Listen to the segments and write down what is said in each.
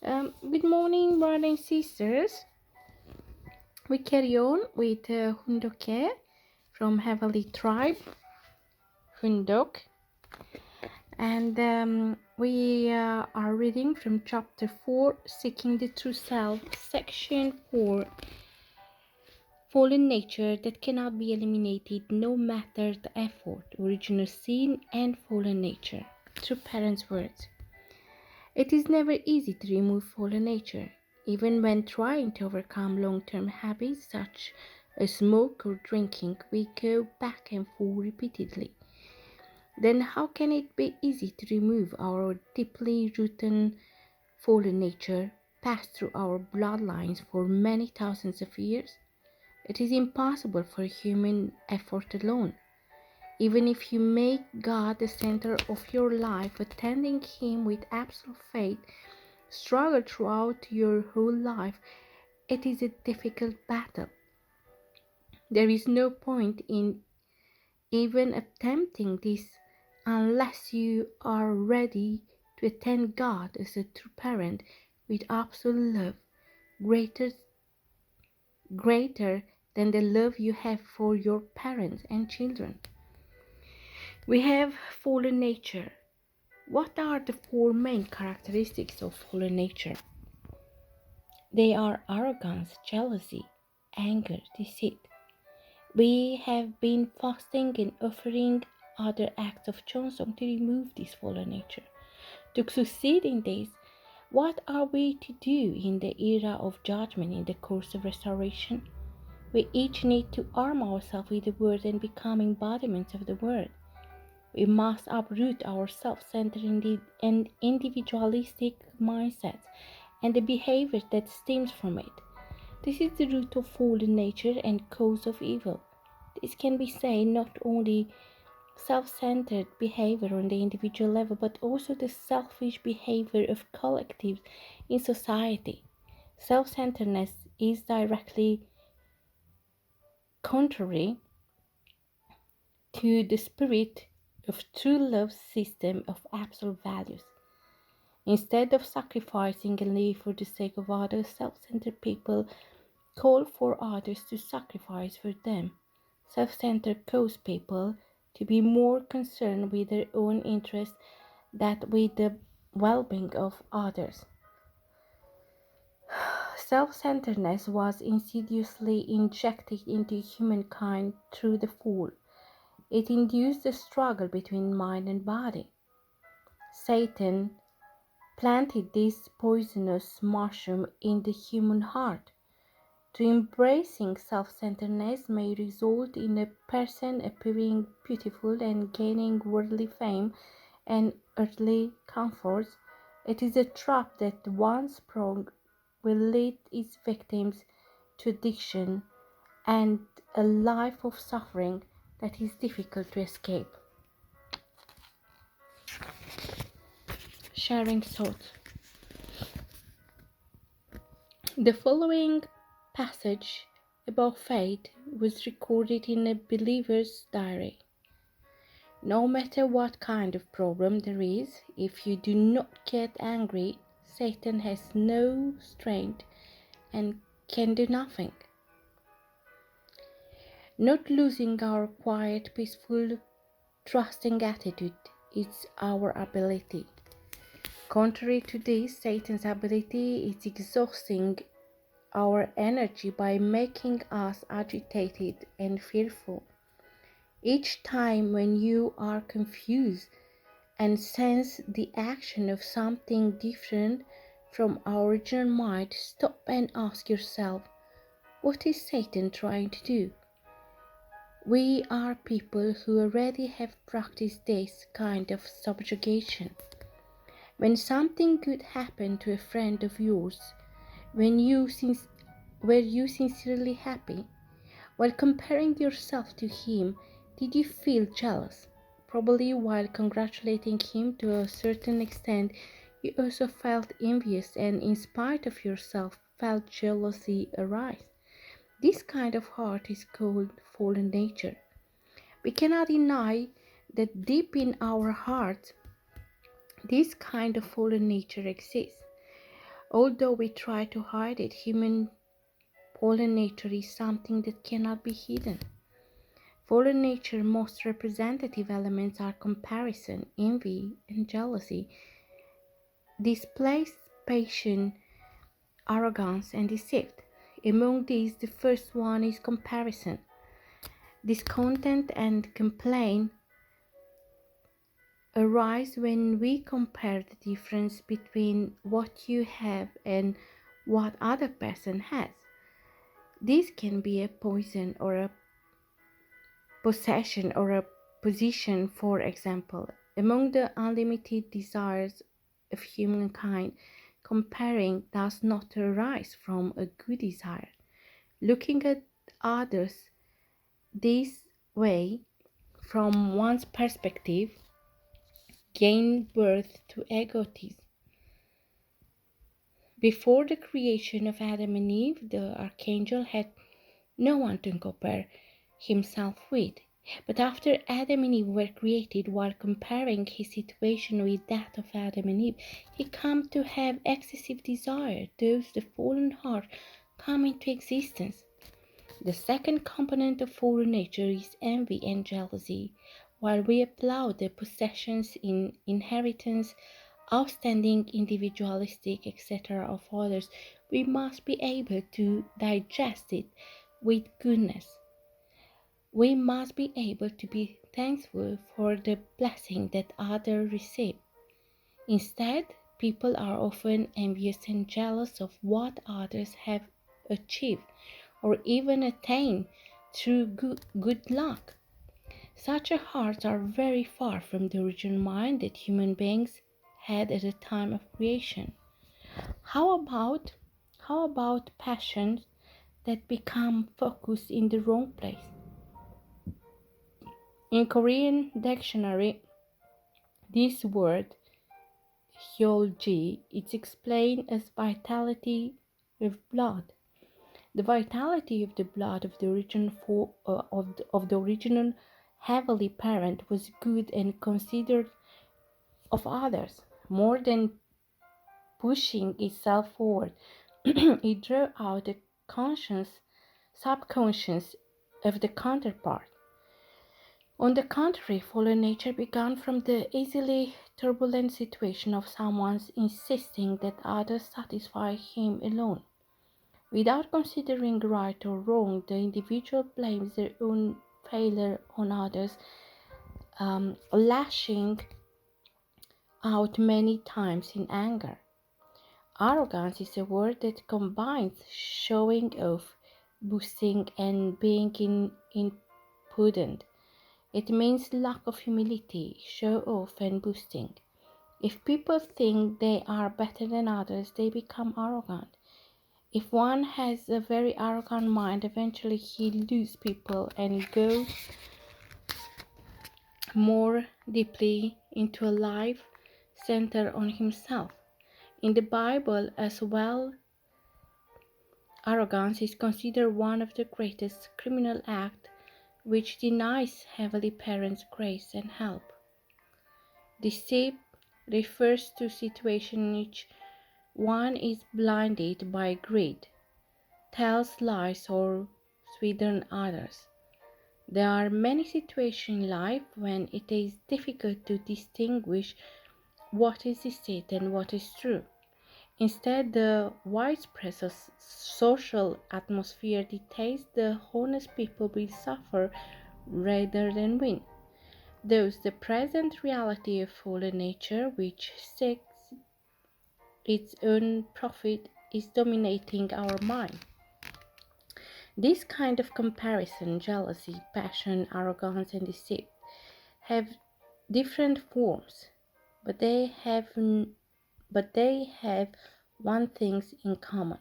Good morning, brothers and sisters. We carry on with Hoondokhae from Heavenly Tribe, Hoondok, and we are reading from chapter 4, Seeking the True Self, section 4, Fallen Nature that cannot be eliminated no matter the effort, original sin, and fallen nature. True Parents' Words. It is never easy to remove fallen nature, even when trying to overcome long-term habits such as smoke or drinking. We go back and forth repeatedly. Then how can it be easy to remove our deeply rooted fallen nature, passed through our bloodlines for many thousands of years? It is impossible for human effort alone. Even if you make God the center of your life, attending Him with absolute faith, struggle throughout your whole life, it is a difficult battle. There is no point in even attempting this unless you are ready to attend God as a true parent with absolute love, greater, greater than the love you have for your parents and children. We have fallen nature. What are the four main characteristics of fallen nature? They are arrogance, jealousy, anger, deceit. We have been fasting and offering other acts of Johnson to remove this fallen nature. To succeed in this, what are we to do in the era of judgment in the course of restoration? We each need to arm ourselves with the word and become embodiments of the word. We must uproot our self-centered and individualistic mindsets and the behavior that stems from it. This is the root of fallen nature and cause of evil. This can be said not only self-centered behavior on the individual level, but also the selfish behavior of collectives in society. Self-centeredness is directly contrary to the spirit of true love's system of absolute values. Instead of sacrificing and living for the sake of others, self-centered people call for others to sacrifice for them. Self-centered cause people to be more concerned with their own interests than with the well-being of others. Self-centeredness was insidiously injected into humankind through the fall. It induced a struggle between mind and body. Satan planted this poisonous mushroom in the human heart. To embracing self-centeredness may result in a person appearing beautiful and gaining worldly fame and earthly comforts. It is a trap that once sprung will lead its victims to addiction and a life of suffering that is difficult to escape. Sharing thoughts. The following passage about faith was recorded in a believer's diary. No matter what kind of problem there is, if you do not get angry, Satan has no strength and can do nothing. Not losing our quiet, peaceful, trusting attitude is our ability. Contrary to this, Satan's ability is exhausting our energy by making us agitated and fearful. Each time when you are confused and sense the action of something different from our original mind, stop and ask yourself, what is Satan trying to do? We are people who already have practiced this kind of subjugation. When something good happened to a friend of yours, were you sincerely happy? While comparing yourself to him, did you feel jealous? Probably while congratulating him to a certain extent, you also felt envious and in spite of yourself felt jealousy arise. This kind of heart is called fallen nature. We cannot deny that deep in our hearts, this kind of fallen nature exists. Although we try to hide it, human fallen nature is something that cannot be hidden. Fallen nature's most representative elements are comparison, envy, and jealousy, displaced passion, arrogance, and deceit. Among these, the first one is comparison. Discontent and complaint arise when we compare the difference between what you have and what other person has. This can be a poison or a possession or a position. For example, among the unlimited desires of humankind, comparing does not arise from a good desire. Looking at others this way from one's perspective gave birth to egotism. Before the creation of Adam and Eve, the archangel had no one to compare himself with. But after Adam and Eve were created, while comparing his situation with that of Adam and Eve, he came to have excessive desire. Thus, the fallen heart come into existence. The second component of fallen nature is envy and jealousy. While we applaud the possessions, inheritance, outstanding individualistic, etc. of others, we must be able to digest it with goodness. We must be able to be thankful for the blessing that others receive. Instead, people are often envious and jealous of what others have achieved or even attained through good luck. Such hearts are very far from the original mind that human beings had at the time of creation. How about passions that become focused in the wrong place? In Korean dictionary, this word hyolji is explained as vitality of blood. The vitality of the blood of the original heavenly parent was good and considered of others. More than pushing itself forward, it drew out the subconscious of the counterpart. On the contrary, fallen nature began from the easily turbulent situation of someone insisting that others satisfy him alone. Without considering right or wrong, the individual blames their own failure on others, lashing out many times in anger. Arrogance is a word that combines showing off, boasting, and being impudent. It means lack of humility, show off, and boasting. If people think they are better than others, they become arrogant. If one has a very arrogant mind, eventually he loses people and goes more deeply into a life centered on himself. In the Bible as well, arrogance is considered one of the greatest criminal acts which denies Heavenly Parents grace and help. Deceit refers to a situation in which one is blinded by greed, tells lies, or sweeten others. There are many situations in life when it is difficult to distinguish what is deceit and what is true. Instead, the widespread social atmosphere dictates the honest people will suffer rather than win. Thus, the present reality of fallen nature, which seeks its own profit, is dominating our mind. This kind of comparison, jealousy, passion, arrogance, and deceit have different forms, but they have one thing in common.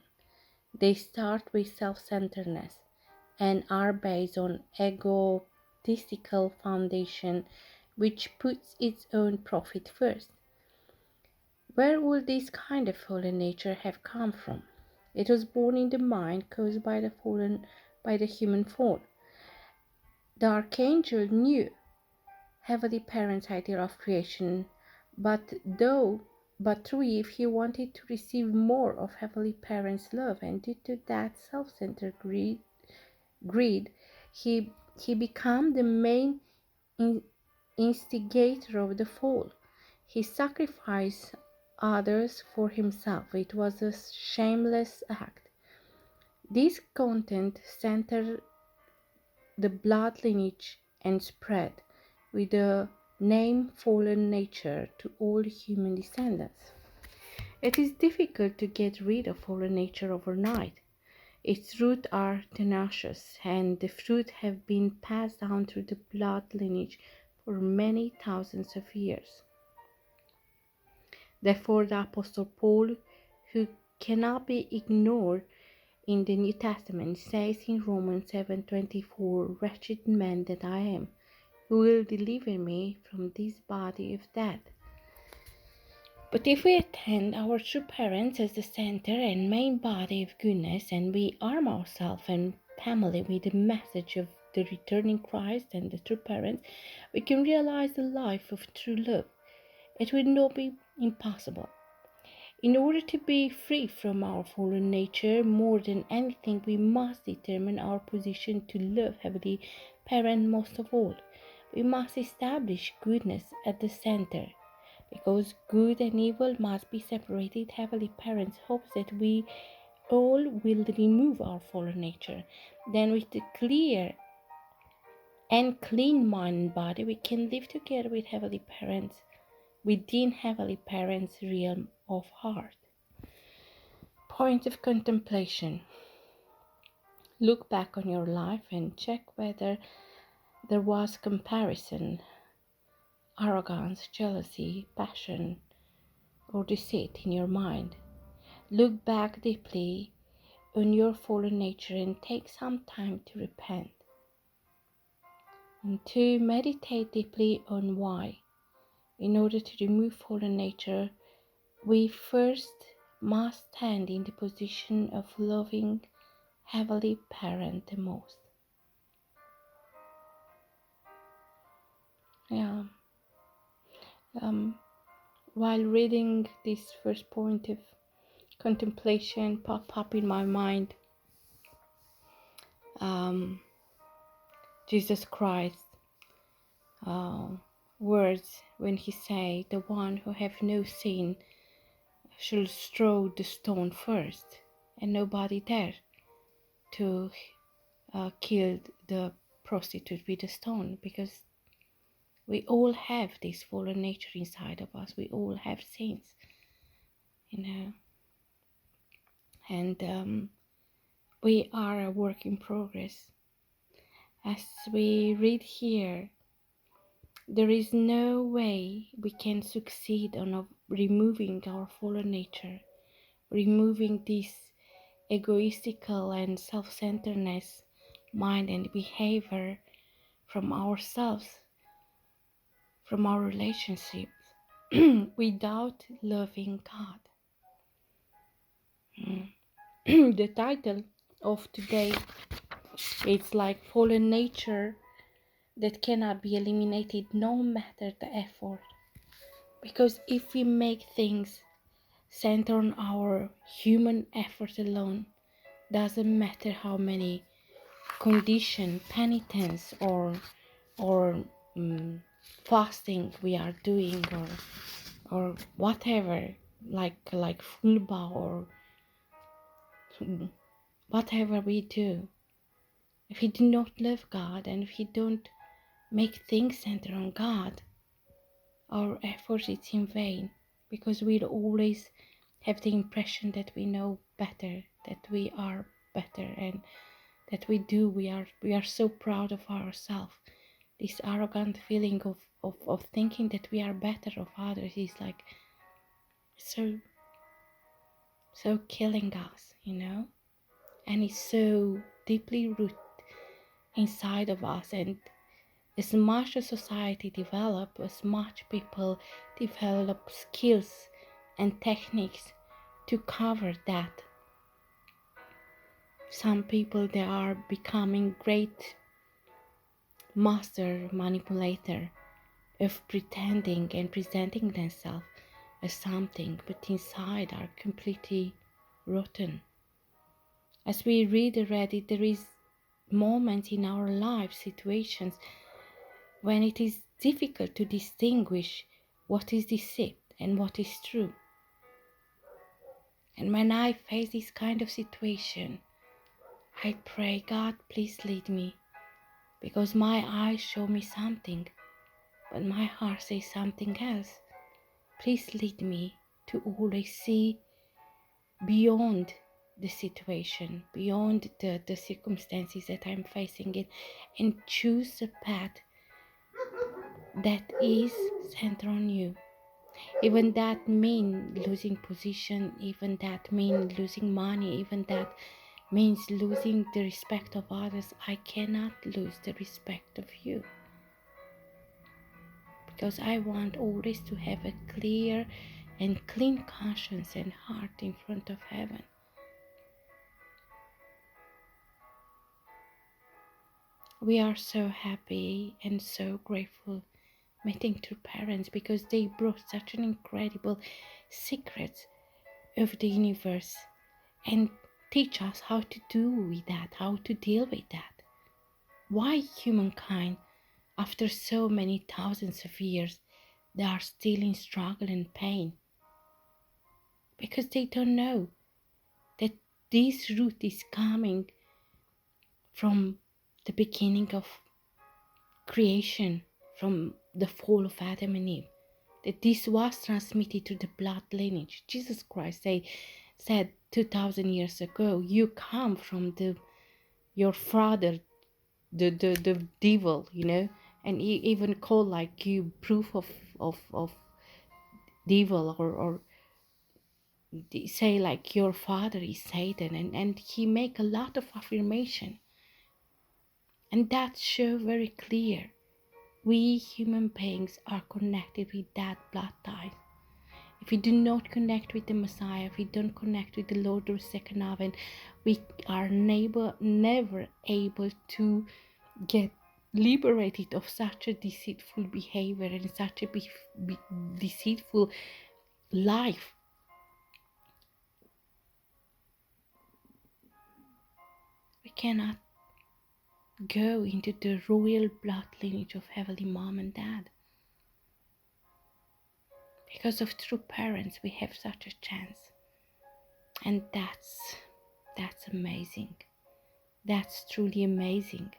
They start with self-centeredness and are based on egotistical foundation which puts its own profit first. Where would this kind of fallen nature have come from? It was born in the mind caused by the human fall. The archangel knew Heavenly Parent's idea of creation, but though But 3, if he wanted to receive more of Heavenly Parent's love, and due to that self-centered greed, he became the main instigator of the fall. He sacrificed others for himself. It was a shameless act. This content centered the blood lineage and spread with the name fallen nature to all human descendants. It is difficult to get rid of fallen nature overnight. Its roots are tenacious, and the fruit have been passed down through the blood lineage for many thousands of years. Therefore, the Apostle Paul, who cannot be ignored in the New Testament, says in Romans 7:24, "Wretched man that I am, who will deliver me from this body of death?" But if we attend our true parents as the center and main body of goodness, and we arm ourselves and family with the message of the returning Christ and the true parents, we can realize the life of true love. It will not be impossible. In order to be free from our fallen nature, more than anything, we must determine our position to love Heavenly Parent most of all. We must establish goodness at the center. Because good and evil must be separated, Heavenly Parents hopes that we all will remove our fallen nature. Then with the clear and clean mind and body, we can live together with Heavenly Parents within Heavenly Parents' realm of heart. Point of contemplation. Look back on your life and check whether there was comparison, arrogance, jealousy, passion, or deceit in your mind. Look back deeply on your fallen nature and take some time to repent and to meditate deeply on why. In order to remove fallen nature, we first must stand in the position of loving Heavenly Parent the most. Yeah. While reading this first point of contemplation pop up in my mind, Jesus Christ words when he say, "The one who have no sin shall throw the stone first," and nobody dared to kill the prostitute with a stone, because we all have this fallen nature inside of us. We all have sins, and we are a work in progress. As we read here, there is no way we can succeed on removing our fallen nature, removing this egoistical and self-centeredness mind and behavior from ourselves, from our relationships, without loving God. The title of today, it's like fallen nature that cannot be eliminated no matter the effort. Because if we make things center on our human effort alone, doesn't matter how many condition, penitence, or fasting we are doing, or whatever, like fulba, or whatever we do. If we do not love God, and if we don't make things center on God, our effort is in vain, because we'll always have the impression that we know better, that we are better, and that we are so proud of ourselves. This arrogant feeling of thinking that we are better of others is like so killing us, and it's so deeply rooted inside of us. And as much as society develops, as much people develop skills and techniques to cover that, some people, they are becoming great master manipulator of pretending and presenting themselves a something, but inside are completely rotten. As we read already, there is moments in our life, situations, when it is difficult to distinguish what is deceit and what is true. And when I face this kind of situation, I pray, God, please lead me, because my eyes show me something, but my heart says something else. Please lead me to always see beyond the situation, beyond the circumstances that I'm facing it, and choose a path that is centered on you. Even that means losing position, even that means losing money, even that means losing the respect of others. I cannot lose the respect of you, because I want always to have a clear and clean conscience and heart in front of heaven. We are so happy and so grateful meeting two parents, because they brought such an incredible secret of the universe and teach us how to do with that, how to deal with that. Why humankind, after so many thousands of years, they are still in struggle and pain? Because they don't know that this root is coming from the beginning of creation, from the fall of Adam and Eve, that this was transmitted to the blood lineage. Jesus Christ said 2000 years ago, you come from your father, the devil, and he even called like you proof of devil, or say like your father is Satan, and he make a lot of affirmation, and that show very clear we human beings are connected with that blood tie. If we do not connect with the Messiah, if we don't connect with the Lord of the second advent, we are never able to get liberated of such a deceitful behavior and such a deceitful life. We cannot go into the royal blood lineage of heavenly mom and dad. Because of true parents, we have such a chance. And that's amazing. That's truly amazing.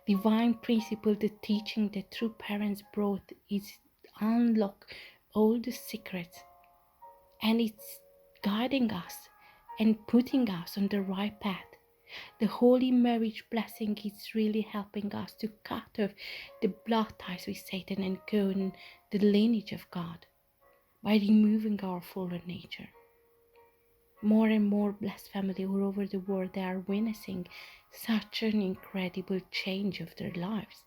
Divine principle, the teaching that true parents brought is unlock all the secrets, and it's guiding us and putting us on the right path. The holy marriage blessing is really helping us to cut off the blood ties with Satan and go in the lineage of God by removing our fallen nature. More and more blessed family all over the world, they are witnessing such an incredible change of their lives.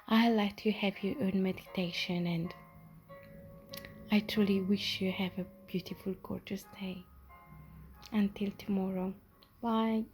I let you have your own meditation, and I truly wish you have a beautiful, gorgeous day. Until tomorrow. Bye.